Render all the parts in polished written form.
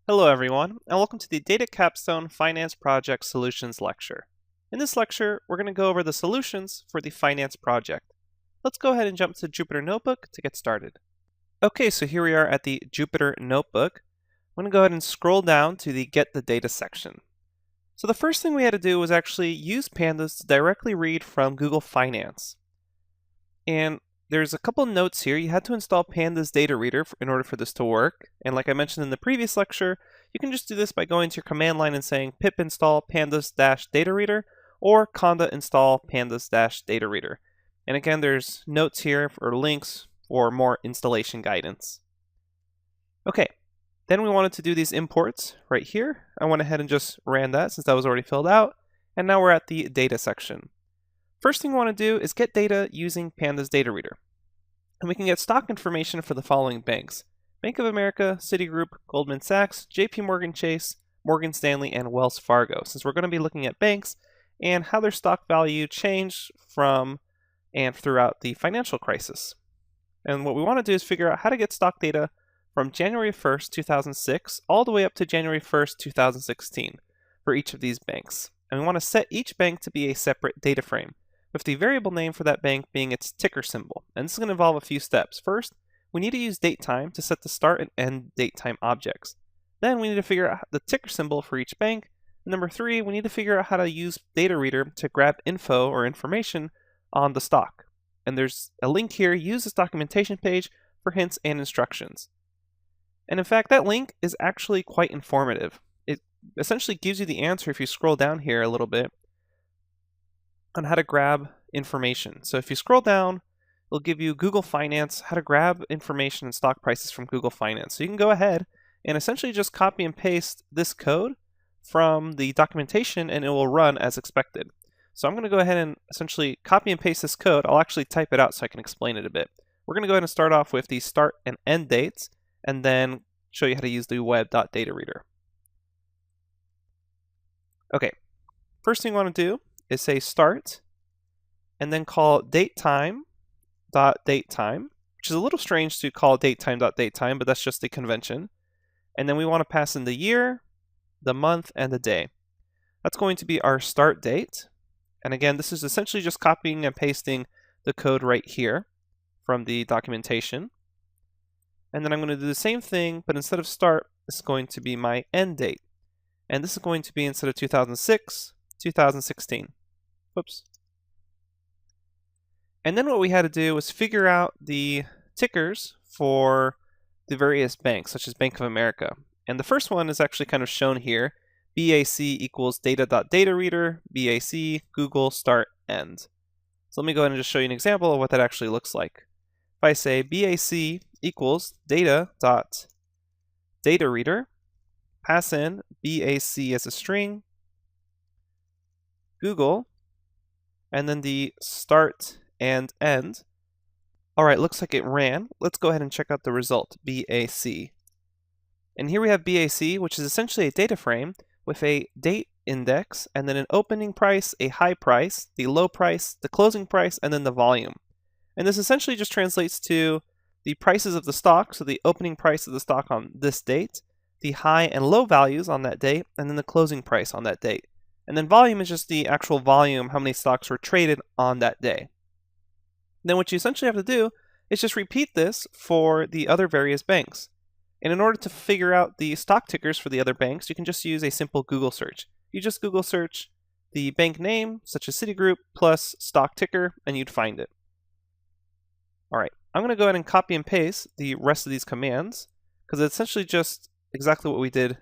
Hello everyone, and welcome to the Data Capstone Finance Project Solutions lecture. In this lecture, we're going to go over the solutions for the finance project. Let's go ahead and jump to Jupyter Notebook to get started. Okay, so here we are at the Jupyter Notebook. I'm going to go ahead and scroll down to the Get the Data section. So the first thing we had to do was actually use Pandas to directly read from Google Finance. And there's a couple notes here. You had to install Pandas Data Reader in order for this to work. And like I mentioned in the previous lecture, you can just do this by going to your command line and saying pip install pandas-data reader or conda install pandas-data reader. And again, there's notes here or links for more installation guidance. Okay, then we wanted to do these imports right here. I went ahead and just ran that since that was already filled out. And now we're at the data section. First thing we want to do is get data using Pandas Data Reader. And we can get stock information for the following banks: Bank of America, Citigroup, Goldman Sachs, JP Chase, Morgan Stanley, and Wells Fargo, since we're going to be looking at banks and how their stock value changed from and throughout the financial crisis. And what we want to do is figure out how to get stock data from January 1st, 2006 all the way up to January 1st, 2016 for each of these banks. And we want to set each bank to be a separate data frame, with the variable name for that bank being its ticker symbol. And this is going to involve a few steps. First, we need to use datetime to set the start and end datetime objects. Then we need to figure out the ticker symbol for each bank. And number 3, we need to figure out how to use Data Reader to grab info or information on the stock. And there's a link here. Use this documentation page for hints and instructions. And in fact, that link is actually quite informative. It essentially gives you the answer if you scroll down here a little bit on how to grab information. So if you scroll down, it'll give you Google Finance, how to grab information and stock prices from Google Finance. So you can go ahead and essentially just copy and paste this code from the documentation and it will run as expected. So I'm going to go ahead and essentially copy and paste this code. I'll actually type it out so I can explain it a bit. We're going to go ahead and start off with the start and end dates and then show you how to use the web.data reader. Okay, first thing you want to do is say start and then call datetime.datetime, which is a little strange to call datetime.datetime, but that's just the convention. And then we want to pass in the year, the month, and the day. That's going to be our start date. And again, this is essentially just copying and pasting the code right here from the documentation. And then I'm going to do the same thing, but instead of start, this is going to be my end date. And this is going to be, instead of 2006, 2016. Whoops. And then what we had to do was figure out the tickers for the various banks, such as Bank of America. And the first one is actually kind of shown here. BAC equals data.data reader, BAC, Google, start, end. So let me go ahead and just show you an example of what that actually looks like. If I say BAC equals data.data reader, pass in BAC as a string, Google, and then the start and end. All right, looks like it ran. Let's go ahead and check out the result, BAC. And here we have BAC, which is essentially a data frame with a date index, and then an opening price, a high price, the low price, the closing price, and then the volume. And this essentially just translates to the prices of the stock, so the opening price of the stock on this date, the high and low values on that date, and then the closing price on that date. And then volume is just the actual volume, how many stocks were traded on that day. Then what you essentially have to do is just repeat this for the other various banks. And in order to figure out the stock tickers for the other banks, you can just use a simple Google search. You just Google search the bank name, such as Citigroup, plus stock ticker, and you'd find it. All right, I'm going to go ahead and copy and paste the rest of these commands, because it's essentially just exactly what we did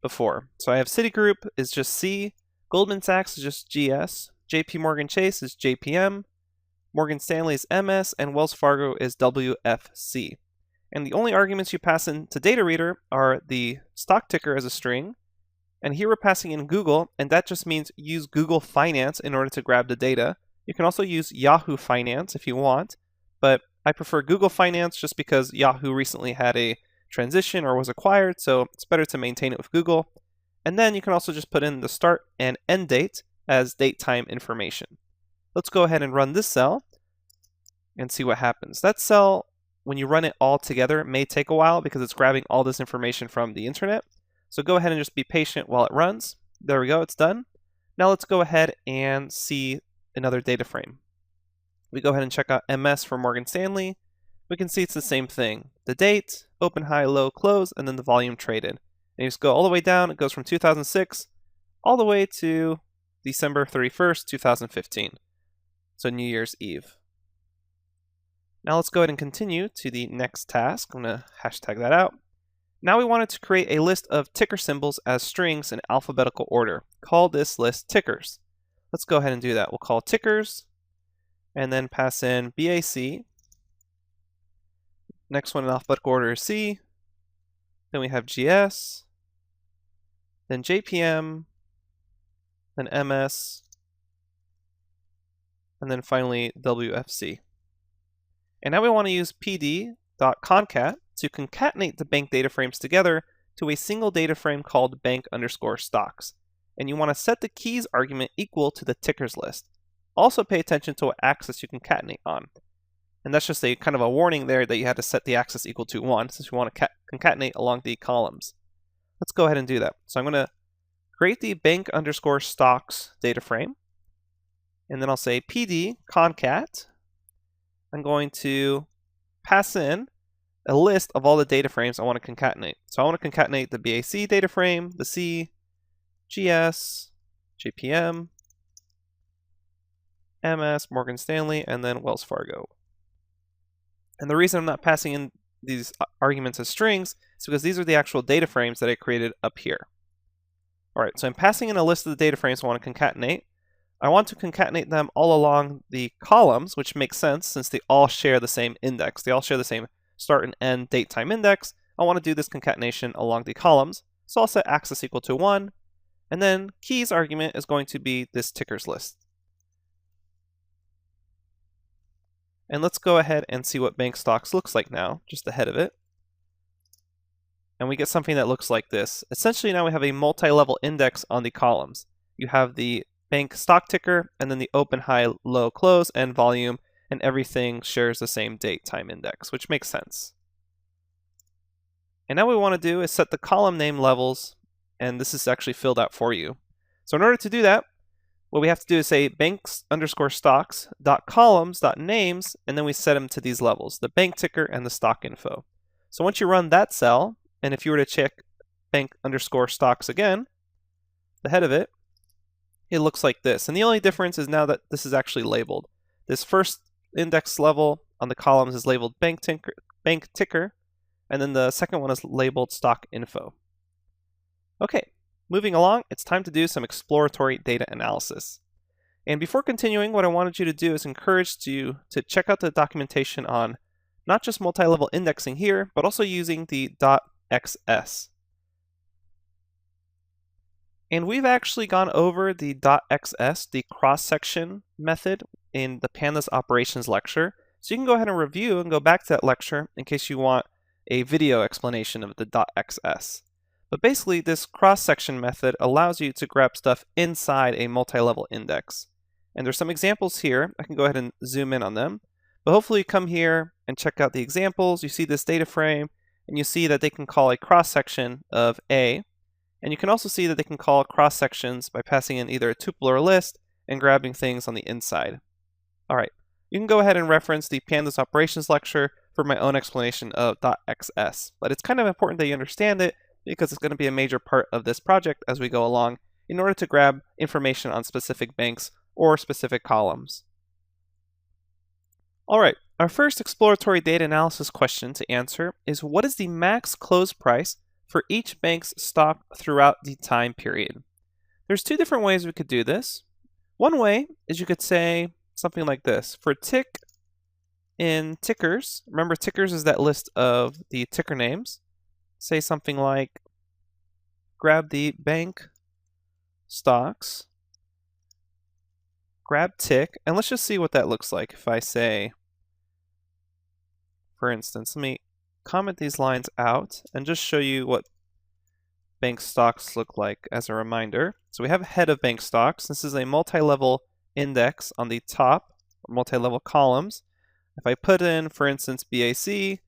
before. So I have Citigroup is just C, Goldman Sachs is just GS, JP Chase is JPM, Morgan Stanley is MS, and Wells Fargo is WFC. And the only arguments you pass into Data Reader are the stock ticker as a string, and here we're passing in Google, and that just means use Google Finance in order to grab the data. You can also use Yahoo Finance if you want, but I prefer Google Finance just because Yahoo recently had a transition or was acquired, so it's better to maintain it with Google. And then you can also just put in the start and end date as date time information. Let's go ahead and run this cell and see what happens. That cell, when you run it all together, it may take a while because it's grabbing all this information from the internet. So go ahead and just be patient while it runs. There we go, it's done. Now let's go ahead and see another data frame. We go ahead and check out MS for Morgan Stanley. We can see it's the same thing. The date, open, high, low, close, and then the volume traded. And you just go all the way down. It goes from 2006 all the way to December 31st, 2015. So New Year's Eve. Now let's go ahead and continue to the next task. I'm going to hashtag that out. Now we wanted to create a list of ticker symbols as strings in alphabetical order. Call this list tickers. Let's go ahead and do that. We'll call tickers and then pass in BAC. Next one in alphabetical order is C. Then we have GS, then JPM, then MS, and then finally WFC. And now we want to use pd.concat to concatenate the bank data frames together to a single data frame called bank_stocks. And you want to set the keys argument equal to the tickers list. Also pay attention to what axis you concatenate on. And that's just a kind of a warning there that you had to set the axis equal to 1 since we want to concatenate along the columns. Let's go ahead and do that. So I'm going to create the bank_stocks data frame. And then I'll say pd concat. I'm going to pass in a list of all the data frames I want to concatenate. So I want to concatenate the BAC data frame, the C, GS, JPM, MS, Morgan Stanley, and then Wells Fargo. And the reason I'm not passing in these arguments as strings is because these are the actual data frames that I created up here. All right, so I'm passing in a list of the data frames I want to concatenate. I want to concatenate them all along the columns, which makes sense since they all share the same index. They all share the same start and end date time index. I want to do this concatenation along the columns. So I'll set axis equal to 1. And then keys argument is going to be this tickers list. And let's go ahead and see what bank stocks looks like now, just ahead of it. And we get something that looks like this. Essentially now we have a multi-level index on the columns. You have the bank stock ticker, and then the open, high, low, close, and volume, and everything shares the same date time index, which makes sense. And now what we want to do is set the column name levels, and this is actually filled out for you. So in order to do that, what we have to do is say banks_stocks.columns.names, and then we set them to these levels, the bank ticker and the stock info. So once you run that cell, and if you were to check bank_stocks again, the head of it, it looks like this. And the only difference is now that this is actually labeled. This first index level on the columns is labeled bank ticker, and then the second one is labeled stock info. Okay, moving along, it's time to do some exploratory data analysis. And before continuing, what I wanted you to do is encourage you to check out the documentation on not just multi-level indexing here, but also using the .xs. And we've actually gone over the .xs, the cross-section method, in the pandas operations lecture. So you can go ahead and review and go back to that lecture in case you want a video explanation of the .xs. But basically, this cross-section method allows you to grab stuff inside a multi-level index. And there's some examples here. I can go ahead and zoom in on them. But hopefully you come here and check out the examples. You see this data frame, and you see that they can call a cross-section of A. And you can also see that they can call cross-sections by passing in either a tuple or a list and grabbing things on the inside. All right, you can go ahead and reference the pandas operations lecture for my own explanation of .xs. But it's kind of important that you understand it because it's going to be a major part of this project as we go along in order to grab information on specific banks or specific columns. All right, our first exploratory data analysis question to answer is what is the max close price for each bank's stock throughout the time period? There's two different ways we could do this. One way is you could say something like this. For tick in tickers, remember tickers is that list of the ticker names. Say something like grab the bank stocks, grab tick, and let's just see what that looks like. If I say, for instance, let me comment these lines out and just show you what bank stocks look like as a reminder. So we have a head of bank stocks. This is a multi-level index on the top, multi-level columns. If I put in, for instance, BAC,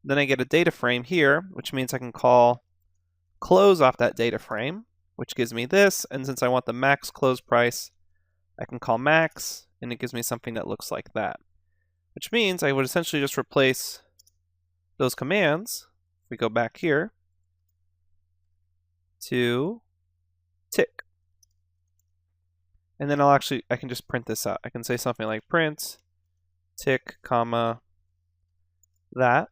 then I get a data frame here, which means I can call close off that data frame, which gives me this. And since I want the max close price, I can call max, and it gives me something that looks like that, which means I would essentially just replace those commands. If we go back here to tick, and then I can just print this out. I can say something like print tick, comma, that.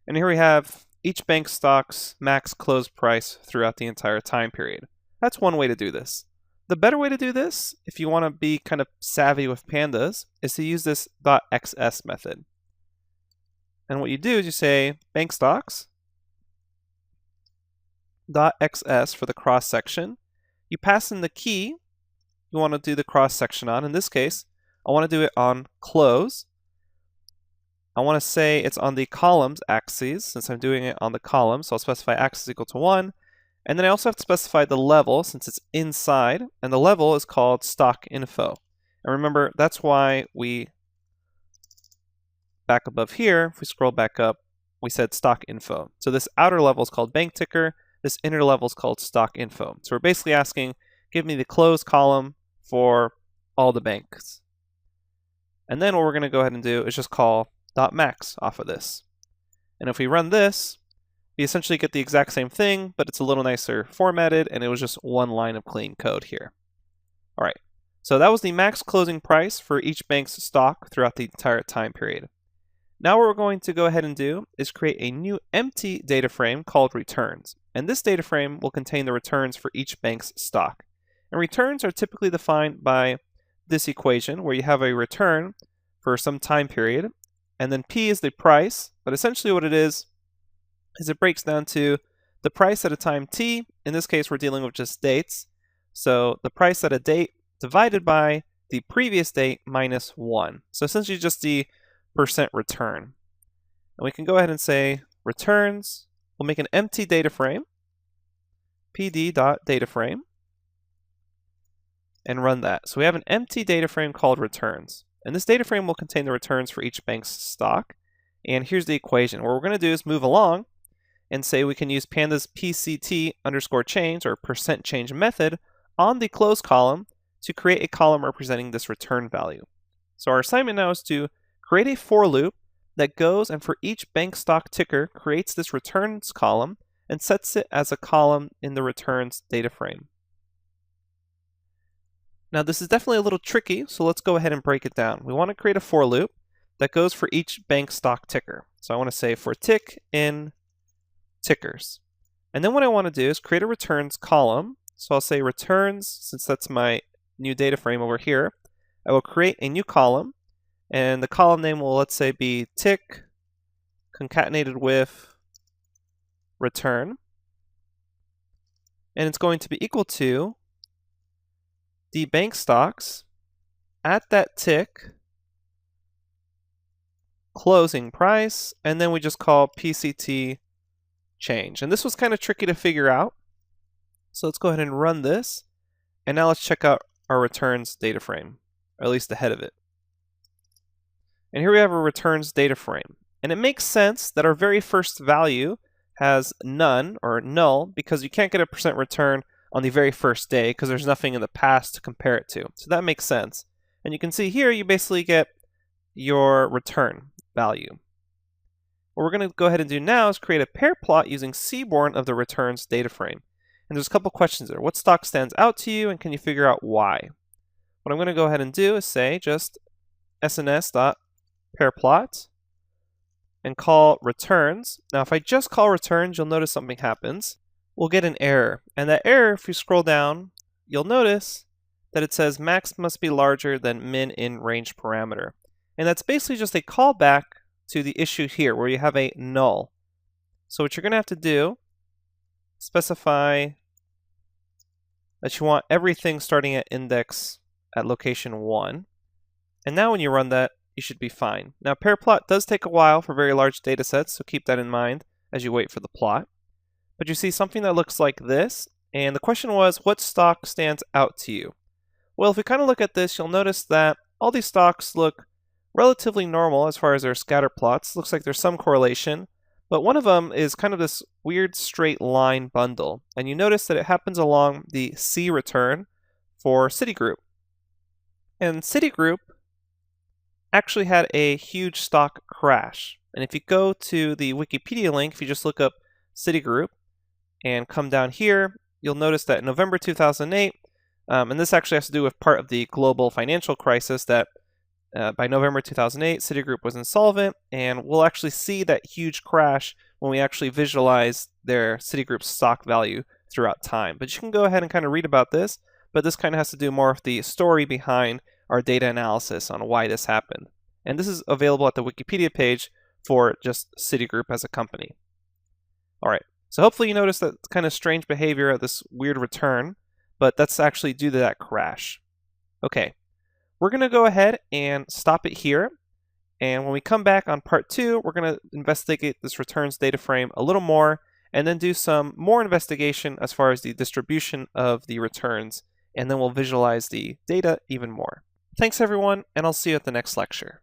And here we have each bank stock's max close price throughout the entire time period. That's one way to do this. The better way to do this, if you want to be kind of savvy with pandas, is to use this .xs method. And what you do is you say bank stocks .xs for the cross section. You pass in the key you want to do the cross section on. In this case, I want to do it on close. I want to say it's on the columns axes since I'm doing it on the column, so I'll specify axis equal to 1. And then I also have to specify the level since it's inside, and the level is called stock info. And remember, that's why we back above here, if we scroll back up, we said stock info. So this outer level is called bank ticker, this inner level is called stock info. So we're basically asking, give me the close column for all the banks. And then what we're going to go ahead and do is just call .max off of this. And if we run this, we essentially get the exact same thing, but it's a little nicer formatted, and it was just one line of clean code here. All right, so that was the max closing price for each bank's stock throughout the entire time period. Now what we're going to go ahead and do is create a new empty data frame called returns. And this data frame will contain the returns for each bank's stock. And returns are typically defined by this equation where you have a return for some time period, and then P is the price, but essentially what it is it breaks down to the price at a time t. In this case, we're dealing with just dates. So the price at a date divided by the previous date minus 1. So essentially just the percent return. And we can go ahead and say returns. We'll make an empty data frame, pd.dataframe, and run that. So we have an empty data frame called returns. And this data frame will contain the returns for each bank's stock. And here's the equation. What we're going to do is move along and say we can use pandas pct underscore change or percent change method on the close column to create a column representing this return value. So our assignment now is to create a for loop that goes and for each bank stock ticker creates this returns column and sets it as a column in the returns data frame. Now this is definitely a little tricky, so let's go ahead and break it down. We want to create a for loop that goes for each bank stock ticker. So I want to say for tick in tickers. And then what I want to do is create a returns column. So I'll say returns, since that's my new data frame over here. I will create a new column, and the column name will, let's say, be tick concatenated with return. And it's going to be equal to the bank stocks at that tick closing price, and then we just call PCT change. And this was kind of tricky to figure out. So let's go ahead and run this. And now let's check out our returns data frame, or at least the head of it. And here we have a returns data frame. And it makes sense that our very first value has none or null because you can't get a percent return on the very first day because there's nothing in the past to compare it to. So that makes sense. And you can see here you basically get your return value. What we're going to go ahead and do now is create a pair plot using Seaborn of the returns data frame. And there's a couple questions there. What stock stands out to you, and can you figure out why? What I'm going to go ahead and do is say just sns.pairplot and call returns. Now if I just call returns, you'll notice something happens. We'll get an error. And that error, if you scroll down, you'll notice that it says max must be larger than min in range parameter. And that's basically just a callback to the issue here where you have a null. So what you're going to have to do, specify that you want everything starting at index at location 1. And now when you run that, you should be fine. Now pair plot does take a while for very large data sets, so keep that in mind as you wait for the plot. But you see something that looks like this, and the question was, what stock stands out to you? Well, if we kind of look at this, you'll notice that all these stocks look relatively normal as far as their scatter plots. Looks like there's some correlation, But one of them is kind of this weird straight line bundle, and you notice that it happens along the C return for Citigroup. And Citigroup actually had a huge stock crash. And if you go to the Wikipedia link, if you just look up Citigroup and come down here, you'll notice that in November 2008, and this actually has to do with part of the global financial crisis, that by November 2008, Citigroup was insolvent, and we'll actually see that huge crash when we actually visualize their Citigroup's stock value throughout time. But you can go ahead and kind of read about this, but this kind of has to do more with the story behind our data analysis on why this happened. And this is available at the Wikipedia page for just Citigroup as a company. All right, so hopefully you noticed that kind of strange behavior of this weird return, but that's actually due to that crash. Okay, we're going to go ahead and stop it here. And when we come back on part 2, we're going to investigate this returns data frame a little more, and then do some more investigation as far as the distribution of the returns, and then we'll visualize the data even more. Thanks everyone, and I'll see you at the next lecture.